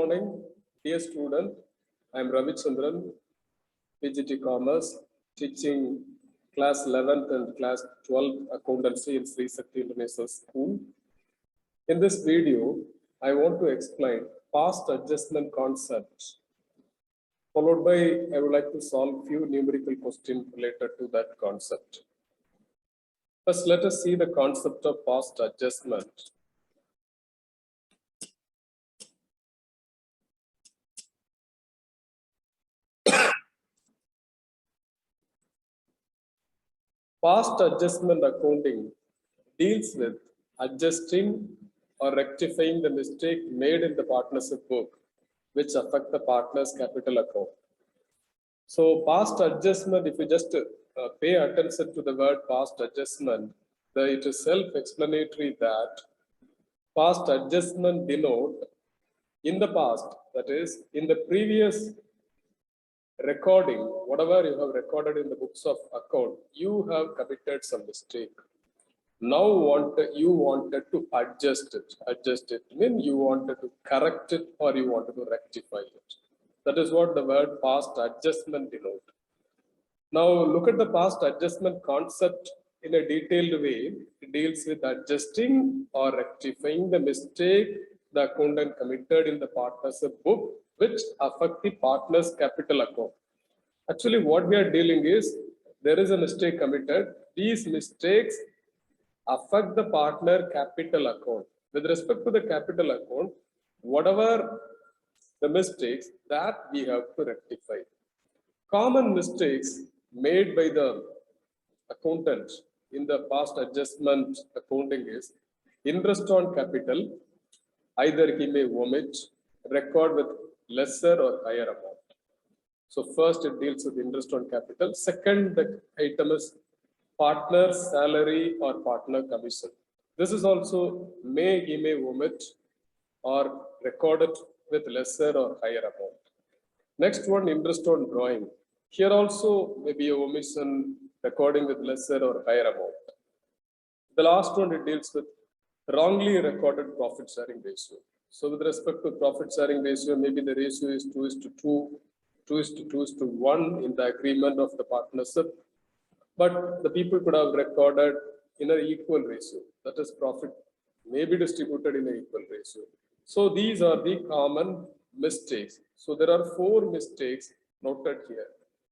morning, dear student. I am Ravichandran, PGT Commerce, teaching class 11th and class 12th accountancy in Sri Sakti International School. In this video, I want to explain past adjustment concepts. Followed by, I would like to solve few numerical questions related to that concept. First, let us see the concept of past adjustment. Past adjustment accounting deals with adjusting or rectifying the mistake made in the partnership book, which affect the partner's capital account. So past adjustment, if you just pay attention to the word past adjustment, it is self-explanatory that past adjustment denote in the past, that is in the previous recording, whatever you have recorded in the books of account, you have committed some mistake. Now you wanted to adjust it means you wanted to correct it or you wanted to rectify it. That is what the word past adjustment denote. Now look at the past adjustment concept in a detailed way. It deals with adjusting or rectifying the mistake the accountant committed in the partnership book which affect the partner's capital account. Actually, what we are dealing is there is a mistake committed. These mistakes affect the partner capital account. With respect to the capital account, whatever the mistakes that we have to rectify. Common mistakes made by the accountant in the past adjustment accounting is interest on capital. Either he may omit, record with lesser or higher amount. So first it deals with interest on capital. Second, the item is partner salary or partner commission. This is also he may omit or record it with lesser or higher amount. Next one, interest on drawing. Here also may be a omission, recording with lesser or higher amount. The last one, it deals with wrongly recorded profit sharing ratio. So with respect to profit sharing ratio, maybe the ratio is 2:2, 2:1 in the agreement of the partnership. But the people could have recorded in an equal ratio. That is, profit may be distributed in an equal ratio. So these are the common mistakes. So there are 4 mistakes noted here.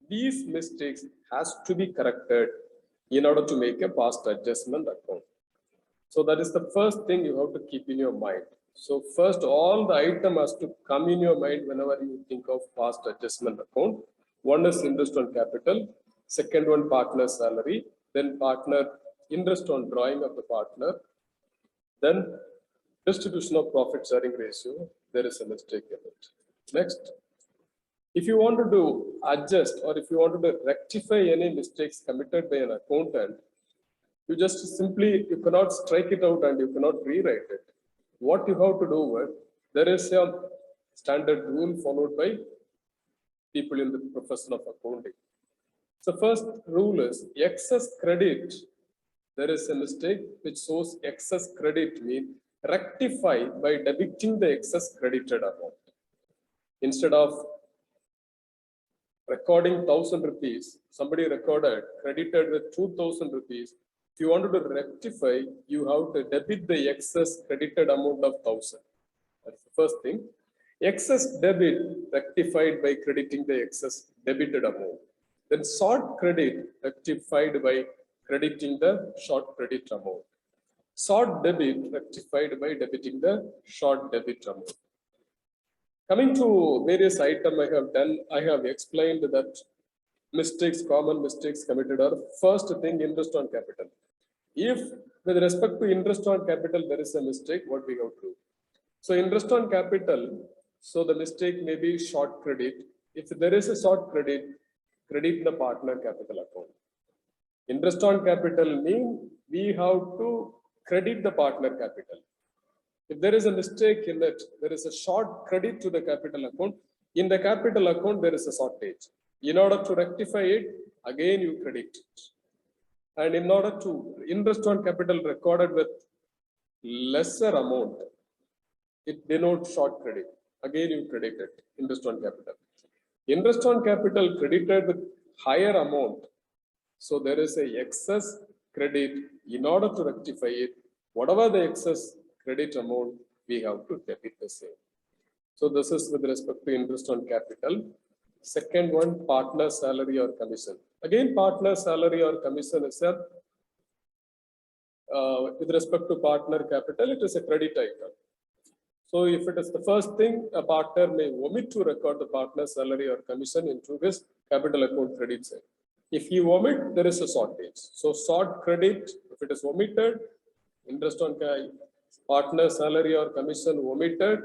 These mistakes has to be corrected in order to make a past adjustment account. So that is the first thing you have to keep in your mind. So first, all the item has to come in your mind whenever you think of past adjustment account. One is interest on capital. Second one, partner salary. Then partner interest on drawing of the partner. Then distribution of profit sharing ratio. There is a mistake in it. Next, if you wanted to adjust or if you wanted to rectify any mistakes committed by an accountant, you just simply, you cannot strike it out and you cannot rewrite it. What you have to do is, there is a standard rule followed by people in the profession of accounting. So first rule is excess credit. There is a mistake which shows excess credit means rectify by debiting the excess credited amount. Instead of recording 1,000 rupees, somebody recorded credited with 2,000 rupees. If you wanted to rectify, you have to debit the excess credited amount of 1,000. That's the first thing. Excess debit rectified by crediting the excess debited amount. Then short credit rectified by crediting the short credit amount. Short debit rectified by debiting the short debit amount. Coming to various items I have done, I have explained that mistakes, common mistakes committed are first thing, interest on capital. If with respect to interest on capital, there is a mistake, what we have to do? So interest on capital, so the mistake may be short credit. If there is a short credit, credit the partner capital account. Interest on capital means we have to credit the partner capital. If there is a mistake in that, there is a short credit to the capital account. In the capital account, there is a shortage. In order to rectify it, again you credit it. And in order to interest on capital recorded with lesser amount, it denotes short credit. again you credit it, interest on capital. Interest on capital credited with higher amount. So there is a excess credit. In order to rectify it, whatever the excess credit amount, we have to debit the same. So this is with respect to interest on capital. Second one, partner salary or commission. Again, partner salary or commission is a with respect to partner capital, it is a credit item. So if it is the first thing, a partner may omit to record the partner salary or commission into his capital account credit side. If he omit, there is a shortage. So short credit, if it is omitted, interest on partner salary or commission omitted,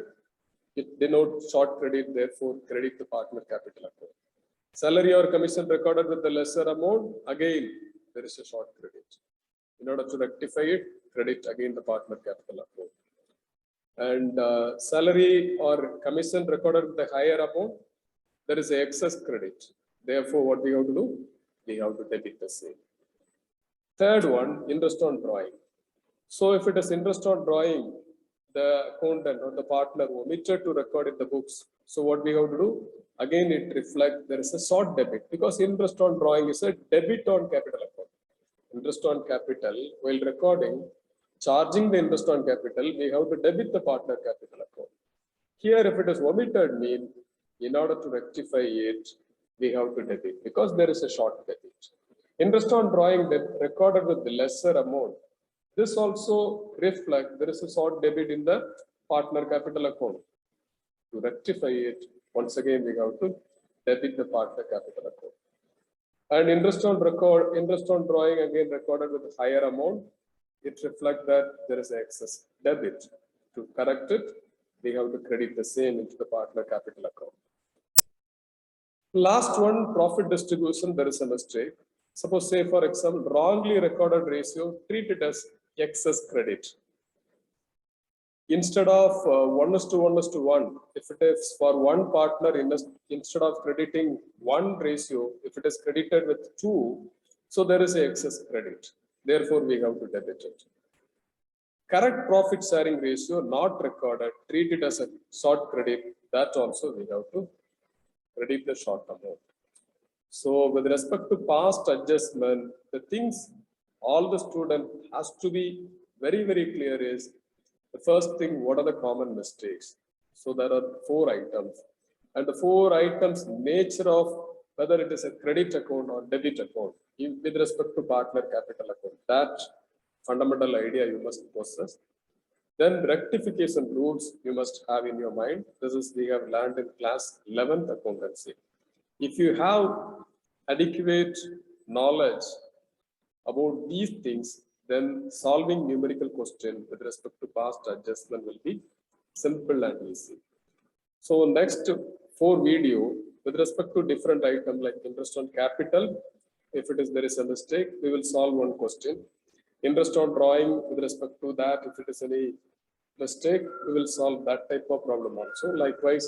it denotes short credit, therefore credit the partner capital account. Salary or commission recorded with the lesser amount, again, there is a short credit. In order to rectify it, credit again the partner capital account. And salary or commission recorded with the higher amount, there is a excess credit. Therefore, what we have to do? We have to debit the same. Third one, interest on drawing. So if it is interest on drawing, the accountant or the partner omitted to record in the books. So what we have to do? Again, it reflects there is a short debit because interest on drawing is a debit on capital account. Interest on capital, while recording, charging the interest on capital, we have to debit the partner capital account. Here, if it is omitted, mean in order to rectify it, we have to debit because there is a short debit. Interest on drawing recorded with the lesser amount. This also reflects there is a short debit in the partner capital account. To rectify it, once again we have to debit the partner capital account. And interest on drawing again recorded with a higher amount. It reflects that there is excess debit. To correct it, we have to credit the same into the partner capital account. Last one, profit distribution, there is a mistake. Suppose, say for example, wrongly recorded ratio, treat it as excess credit. Instead of 1:1:1, if it is for one partner, instead of crediting one ratio, if it is credited with 2, so there is a excess credit. Therefore, we have to debit it. Correct profit sharing ratio not recorded, treat it as a short credit. That also we have to credit the short amount. So with respect to past adjustment, the things all the student has to be very, very clear is the first thing, what are the common mistakes? So there are 4 items. And the 4 items, nature of whether it is a credit account or debit account with respect to partner capital account. That fundamental idea you must possess. Then rectification rules you must have in your mind. This is we have learned in class 11th accountancy. If you have adequate knowledge about these things, then solving numerical question with respect to past adjustment will be simple and easy. So next 4 video with respect to different items like interest on capital, if there is a mistake, we will solve one question. Interest on drawing with respect to that, if it is any mistake, we will solve that type of problem also. Likewise,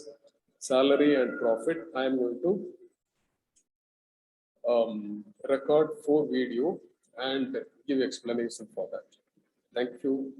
salary and profit, I am going to record 4 video and give explanation for that. Thank you.